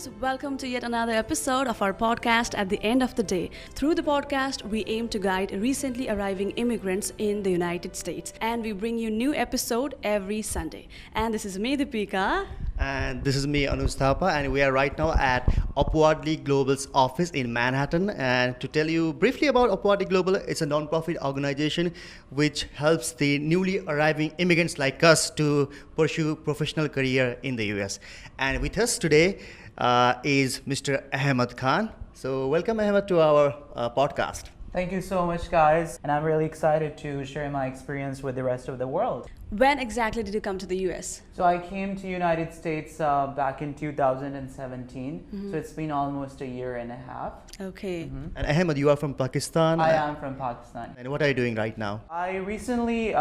guys, welcome to yet another episode of our podcast At the End of the Day. Through the podcast, we aim to guide recently arriving immigrants in the United States, and we bring you new episode every Sunday. And this is me, Dipika. And this is me, Anuz Thapa, and we are right now at Upwardly Global's office in Manhattan. And to tell you briefly about Upwardly Global, it's a non-profit organization which helps the newly arriving immigrants like us to pursue professional career in the US. And with us today is Mr. Ahmad Khan. So welcome, Ahmad, to our podcast. Thank you so much, guys. And I'm really excited to share my experience with the rest of the world. When exactly did you come to the US? So I came to United States back in 2017. So it's been almost a year and a half. Okay. And Ahmad, you are from Pakistan. I am from Pakistan. And what are you doing right now? I recently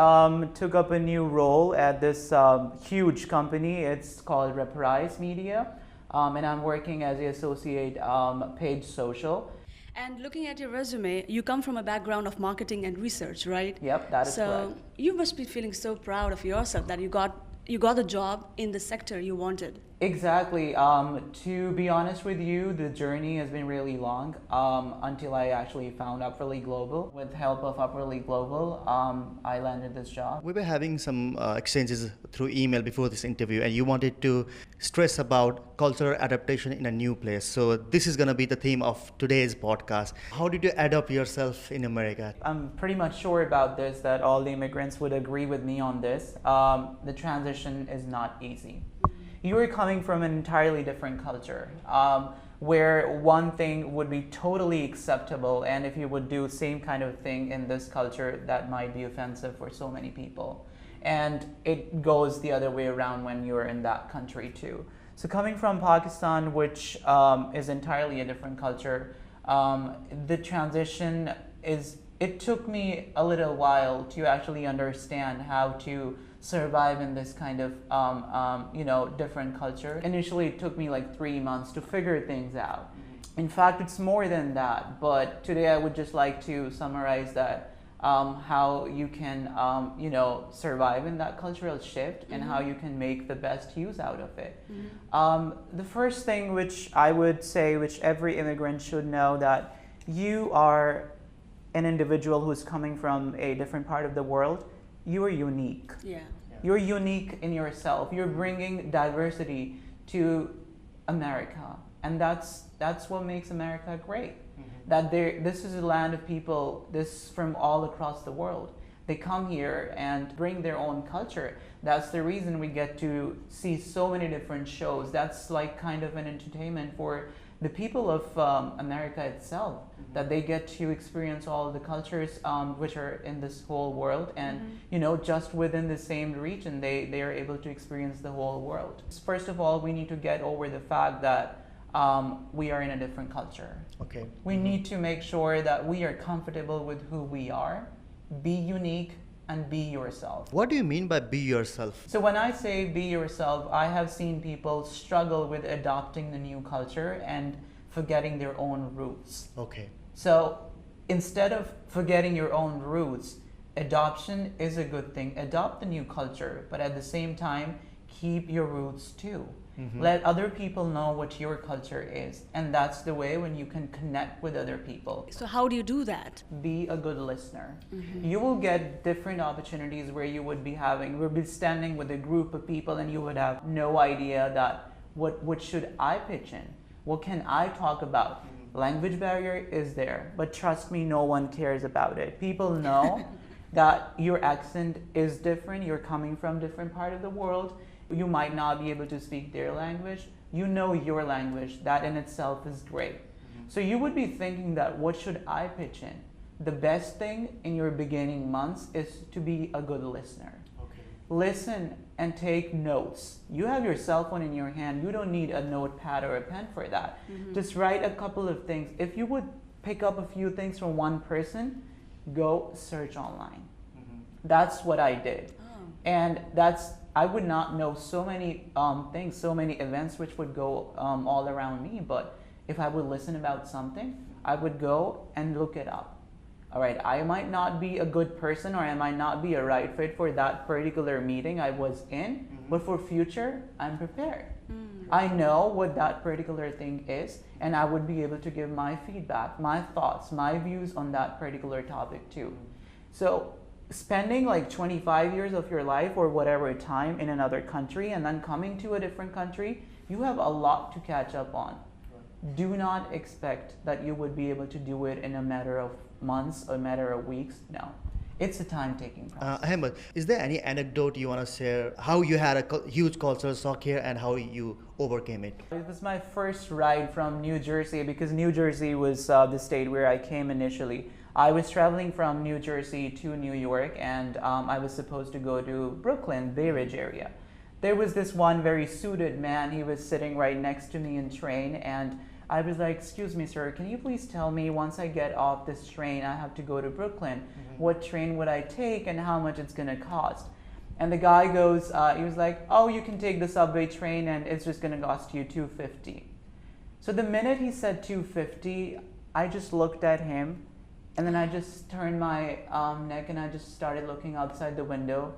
took up a new role at this huge company. It's called Reprise Media. And I'm working as the associate page social. And looking at your resume, you come from a background of marketing and research, right? Yep, that is correct. So you must be feeling so proud of yourself that you got the job in the sector you wanted. Exactly. To be honest with you, the journey has been really long until I actually found Upwardly Global. With help of Upwardly Global, I landed this job. We were having some exchanges through email before this interview, and you wanted to stress about cultural adaptation in a new place. So this is going to be the theme of today's podcast. How did you adapt yourself in America? I'm pretty much sure about this, that all the immigrants would agree with me on this. The transition is not easy. You are coming from an entirely different culture where one thing would be totally acceptable, and if you would do the same kind of thing in this culture, that might be offensive for so many people. And it goes the other way around when you're in that country too. So coming from Pakistan, which is entirely a different culture, the transition it took me a little while to actually understand how to survive in this kind of different culture. Initially, it took me like 3 months to figure things out. In fact, it's more than that, but today I would just like to summarize that how you can survive in that cultural shift and how you can make the best use out of it. The first thing which I would say, which every immigrant should know, that you are an individual who's coming from a different part of the world. You are unique. Yeah. You're unique in yourself. You're bringing diversity to America, and that's what makes America great. That this is a land of people, this from all across the world. They come here and bring their own culture. That's the reason we get to see so many different shows. That's like kind of an entertainment for the people of America itself, that they get to experience all the cultures which are in this whole world, and just within the same region they are able to experience the whole world. First of all, we need to get over the fact that we are in a different culture. Okay. We need to make sure that we are comfortable with who we are, be unique, and be yourself. What do you mean by be yourself? So when I say be yourself, I have seen people struggle with adopting the new culture and forgetting their own roots. Okay. So instead of forgetting your own roots, adoption is a good thing. Adopt the new culture, but at the same time, keep your roots too. Let other people know what your culture is, and that's the way when you can connect with other people. So how do you do that? Be a good listener. You will get different opportunities where you would be standing with a group of people, and you would have no idea that what should I pitch in? What can I talk about? Language barrier is there, but trust me, no one cares about it. People know that your accent is different, you're coming from different part of the world. You might not be able to speak their language. You know your language. That in itself is great. So you would be thinking that what should I pitch in? The best thing in your beginning months is to be a good listener. Okay. Listen and take notes. You have your cell phone in your hand. You don't need a notepad or a pen for that. Just write a couple of things. If you would pick up a few things from one person, go search online. That's what I did. And I would not know so many things, so many events which would go all around me, but if I would listen about something, I would go and look it up. all right, I might not be a good person or I might not be a right fit for that particular meeting I was in, but for future, I'm prepared. I know what that particular thing is, and I would be able to give my feedback, my thoughts, my views on that particular topic too. So spending like 25 years of your life or whatever time in another country and then coming to a different country, you have a lot to catch up on. Do not expect that you would be able to do it in a matter of months or a matter of weeks. No. It's a time-taking process. Ahmed, is there any anecdote you want to share? How you had a huge cultural shock here and how you overcame it? It was my first ride from New Jersey because New Jersey was the state where I came initially. I was traveling from New Jersey to New York and I was supposed to go to Brooklyn, Bay Ridge area. There was this one very suited man. He was sitting right next to me in train and I was like, excuse me, sir, can you please tell me once I get off this train, I have to go to Brooklyn, what train would I take and how much it's going to cost? And the guy goes, he was like, oh, you can take the subway train and it's just going to cost you $250. So the minute he said $250, I just looked at him and then I just turned my neck and I just started looking outside the window.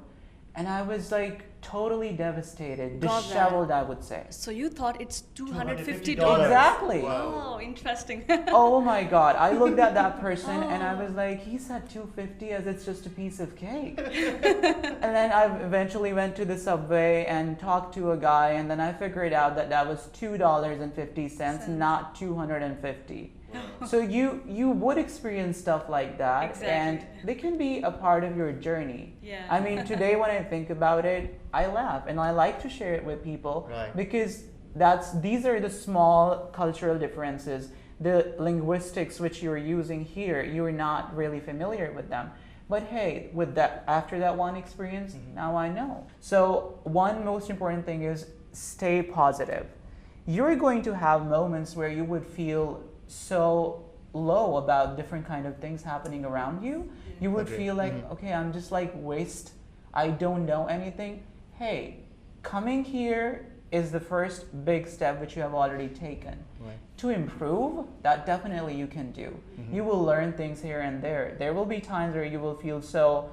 And I was like totally devastated, disheveled, I would say. So you thought it's $250? Exactly. Wow, interesting. Oh my God. I looked at that person and I was like, he said $250 as it's just a piece of cake. And then I eventually went to the subway and talked to a guy and then I figured out that that was $2.50, not $250. So you would experience stuff like that, exactly. And they can be a part of your journey. Yeah. I mean, today when I think about it, I laugh and I like to share it with people, right. Because these are the small cultural differences. The linguistics which you're using here, you're not really familiar with them. But hey, with that, after that one experience, now I know. So one most important thing is stay positive. You're going to have moments where you would feel so low about different kind of things happening around you. You would feel like, okay, I'm just like waste. I don't know anything. Hey, coming here is the first big step which you have already taken. Right. To improve, that definitely you can do. You will learn things here and there. There will be times where you will feel so,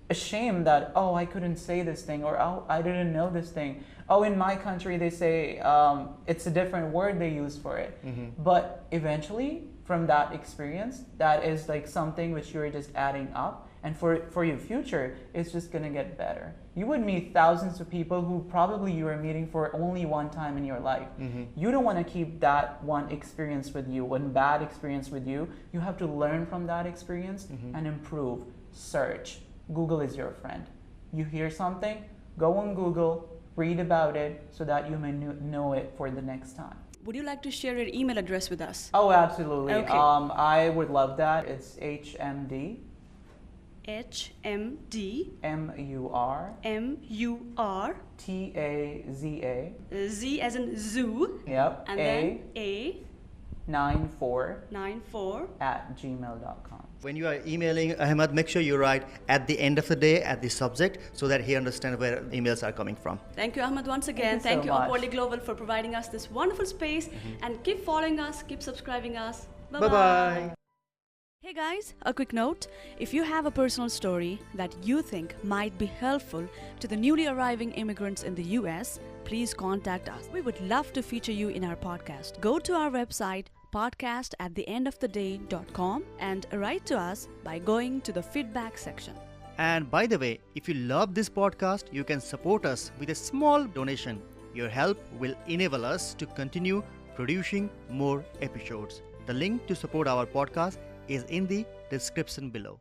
ashamed that, oh, I couldn't say this thing, or oh, I didn't know this thing. Oh, in my country they say it's a different word they use for it. But eventually, from that experience, that is like something which you're just adding up, and for your future, it's just gonna get better. You would meet thousands of people who probably you are meeting for only one time in your life. You don't want to keep that one experience with you, one bad experience with you. You have to learn from that experience and improve. Search. Google is your friend. You hear something, go on Google, read about it so that you may know it for the next time. Would you like to share your email address with us? Oh, absolutely. Okay. I would love that. It's HMD. HMD. MUR. MUR. TAZA. Z as in zoo. Yep. And then A. 94 @gmail.com. When you are emailing Ahmed, make sure you write at the end of the day at the subject so that he understands where emails are coming from. Thank you, Ahmed, once again. Thank you so much. Upwardly Global, for providing us this wonderful space. And keep following us, keep subscribing us. Bye-bye. Bye-bye. Hey guys, a quick note. If you have a personal story that you think might be helpful to the newly arriving immigrants in the US, please contact us. We would love to feature you in our podcast. Go to our website, podcast@theendoftheday.com, and write to us by going to the feedback section. And by the way, if you love this podcast, you can support us with a small donation. Your help will enable us to continue producing more episodes. The link to support our podcast is in the description below.